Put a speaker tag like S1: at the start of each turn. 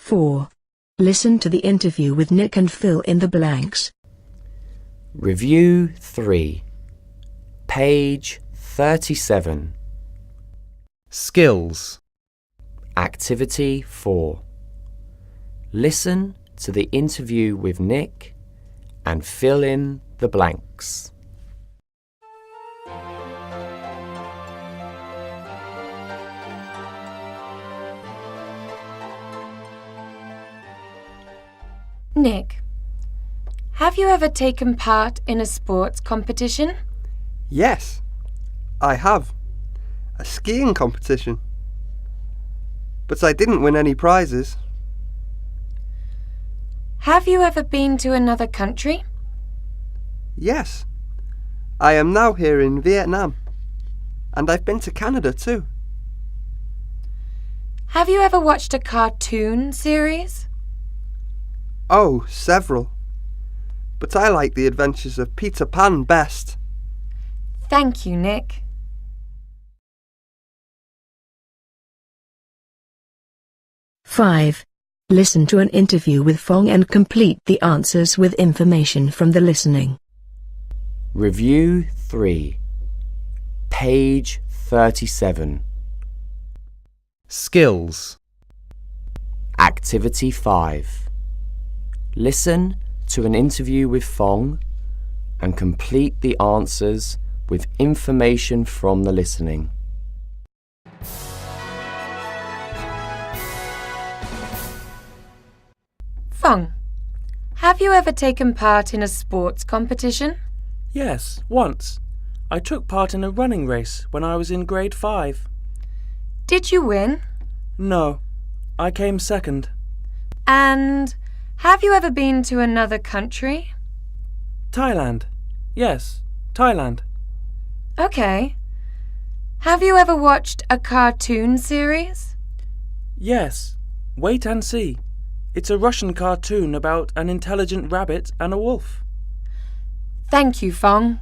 S1: 4. Listen to the interview with Nick and fill in the blanks.
S2: Review 3. Page 37.
S3: Skills.
S2: Activity 4. Listen to the interview with Nick and fill in the blanks.
S4: Nick, have you ever taken part in a sports competition?
S5: Yes, I have. A skiing competition. But I didn't win any prizes.
S4: Have you ever been to another country?
S5: Yes, I am now here in Vietnam. And I've been to Canada too.
S4: Have you ever watched a cartoon series?
S5: Oh, several. But I like the adventures of Peter Pan best.
S4: Thank you, Nick.
S1: Five. Listen to an interview with Phong and complete the answers with information from the listening.
S2: Review 3. Page 37.
S3: Skills.
S2: Activity 5. Listen to an interview with Phong and complete the answers with information from the listening.
S4: Phong, have you ever taken part in a sports competition?
S6: Yes, once. I took part in a running race when I was in grade 5.
S4: Did you win?
S6: No, I came second.
S4: And have you ever been to another country?
S6: Thailand. Yes, Thailand.
S4: Okay. Have you ever watched a cartoon series?
S6: Yes, Wait and See. It's a Russian cartoon about an intelligent rabbit and a wolf.
S4: Thank you, Phong.